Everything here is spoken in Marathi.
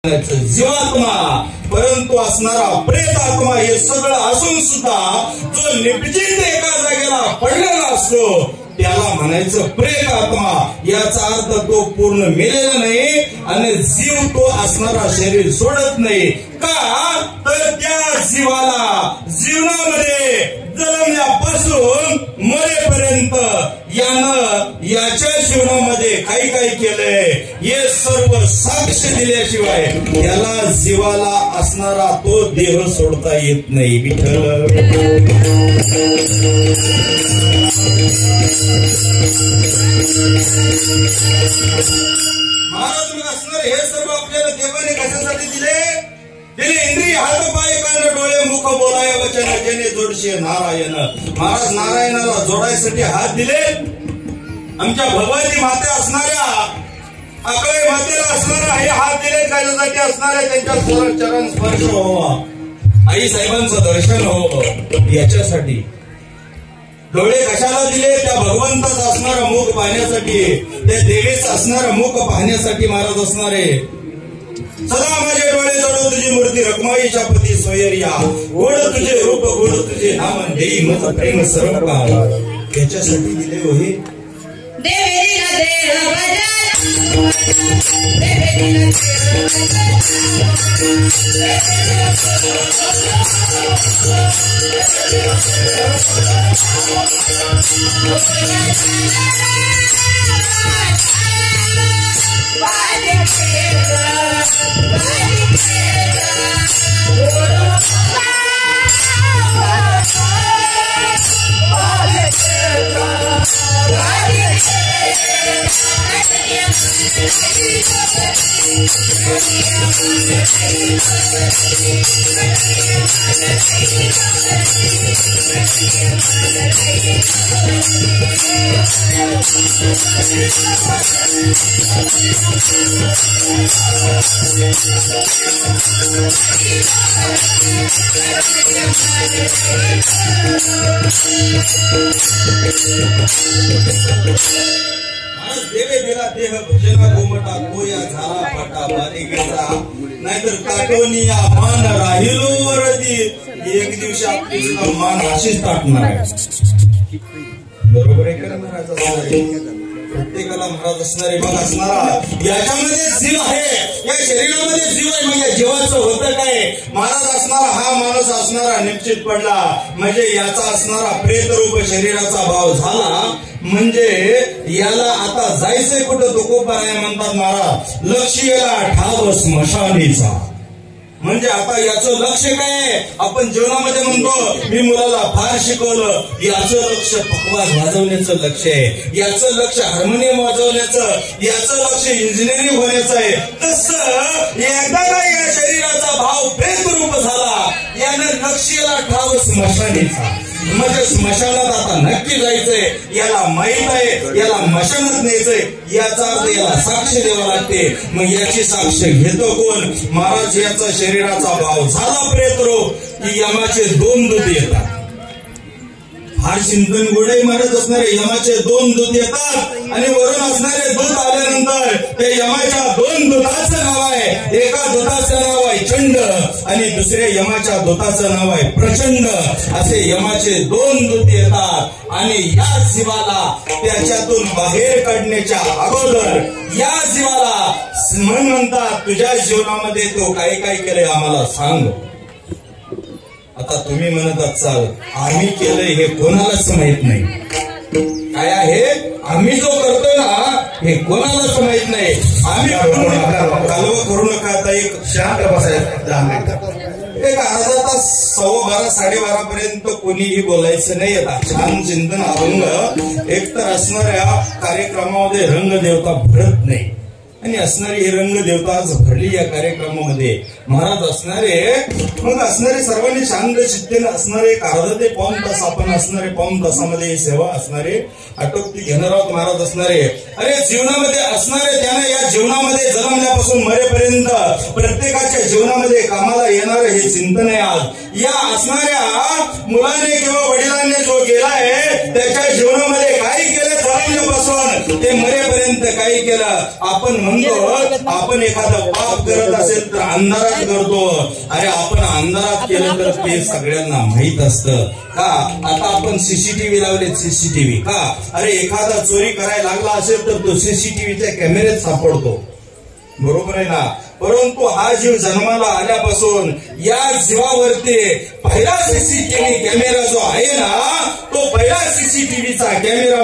जीवात्मा परंतु असणारा प्रेत आत्मा हे सगळं असून सुद्धा जो निपचित एका जागेला पडलेला असतो त्याला म्हणायचं प्रेत आत्मा. याचा अर्थ तो पूर्ण मेलेला नाही आणि जीव तो असणारा शरीर सोडत नाही. का तर त्या जीवाला जीवनामध्ये जन्मल्यापासून मरेपर्यंत यानं याच्या जीवनामध्ये काही काही केलंय हे सर्व साक्ष दिल्याशिवाय त्याला जीवाला असणारा तो देह सोडता येत नाही. विठ्ठल महाराज मग असणार हे सर्व आपल्याला देवाने कशासाठी दिले? दिले इंद्रिय हात पाय कान डोळे मुख बोलाय वचन जेणे जोडशे नारायण. महाराज नारायणाला जोडायसाठी हात दिले. आमच्या भगवती माते असणाऱ्या अकळे मातेला असणारा हे हात दिले कशासाठी? असणाऱ्या त्यांच्या चरण स्पर्श व्हावा, आई साहेबांचं दर्शन व्हावं याच्यासाठी. डोळे कशाला दिले? त्या भगवंताचं असणारं मुख पाहण्यासाठी, त्या देवीचं असणारं मुख पाहण्यासाठी महाराज असणारे. सदा माझे डोळे जडो तुझी मूर्ती रखमाईच्या पती सोयरिया, गोड तुझे रूप गोड तुझे नाम देई मज प्रेम सर्व काळ. याच्यासाठी दिले होते. देवे दिला देह भजना गोमटा कोया झाला फाटा बारी गेला, नाहीतर काटोनिया मान राहिलो वरती. एक दिवशी आपली सुद्धा मान अशीच टाकणार आहे. बरोबर आहे का महाराज? प्रत्येकाला महाराज असणारे बघ असणारा याच्यामध्ये जीव आहे, या शरीरामध्ये जीव आहे. मग या जीवाचं होतं काय? महाराज असणारा हा माणूस असणारा निश्चित पडला म्हणजे याचा असणारा प्रेत रूप शरीराचा भाव झाला म्हणजे याला आता जायचंय कुठं? तुकोबाराय म्हणतात महाराज, लक्ष याला ठाव स्मशानीचा. म्हणजे आता याचं लक्ष काय? आपण जीवनामध्ये म्हणतो मी मुलाला फार शिकवलं, याचं लक्ष पकवाज वाजवण्याचं लक्ष आहे, याचं लक्ष हार्मोनियम वाजवण्याचं, याचं लक्ष इंजिनिअरिंग होण्याचं आहे. तसं एकदा का या शरीराचा भाव प्रेत रूप झाला यानं लक्ष याला ठाव स्मशानीचा. म्हणजे स्मशानात आता नक्की जायचंय, याला माहित आहे, याला मशानात न्यायचंय. याचा अर्थ याला साक्ष द्यावा लागते. मग याची साक्ष घेतो कोण? महाराज याचा शरीराचा भाव झाला प्रेत रूप की यमाचे 2 दूत येतात. फार चिंतन गोडे महाराज असणारे यमाचे 2 दूत येतात आणि वरून असणारे दूत आल्यानंतर त्या यमाच्या 2 दूताचं नाव आहे. एका दूताचं नाव आहे चंड आणि दुसऱ्या यमाच्या दूताचं नाव आहे प्रचंड. असे यमाचे 2 दूत येतात आणि या जीवाला त्याच्यातून बाहेर काढण्याच्या अगोदर या जीवाला म्हणतात तुझ्या जीवनामध्ये तो काय काय केलंय आम्हाला सांग. आता तुम्ही म्हणत असाल आम्ही केलंय हे कोणालाच माहित नाही. काय आहे आम्ही जो करतोय ना हे कोणालाच माहित नाही. आम्ही कालवा करू नका. आता एक शांत बसायचं, एक अर्धा तास 12:15 12:30 पर्यंत कोणीही बोलायचं नाही. आता छान चिंतन अभंग एकतर असणाऱ्या कार्यक्रमामध्ये रंगदेवता भरत नाही आणि असणारी ही रंगदेवता आज भरली या कार्यक्रमामध्ये. महाराज असणारे मग असणारे सर्वांनी शांत चित्तेने असणारे एक अर्धा ते पाऊण तास आपण असणारे पाऊण तासामध्ये सेवा असणारे आटोपती घेणार आहोत. महाराज असणारे अरे जीवनामध्ये असणारे त्याने या जीवनामध्ये जन्मल्यापासून मरेपर्यंत प्रत्येकाच्या जीवनामध्ये कामाला येणार हे चिंतन आहे. आज या असणाऱ्या मुलाने किंवा वडिलांनी जो गेलाय त्याच्या जीवनामध्ये काही केलं जन्मल्यापासून ते मरेपर्यंत काही केलं. आपण म्हणतो आपण एखादं पाप करत असेल तर अंधारात करतो. अरे आपण अंधारात केलं तर ते सगळ्यांना माहित असतं का. आता आपण सीसीटीव्ही लावले, सीसीटीव्ही का. अरे एखादा चोरी करायला लागला असेल तर तो सीसीटीव्हीच्या कॅमेऱ्यात सापडतो, बरोबर आहे ना. परंतु हा जीव जन्माला आल्यापासून या जीवावरती पहिला सीसीटीव्ही कॅमेरा जो आहे ना, तो पहिला सीसीटीव्हीचा कॅमेरा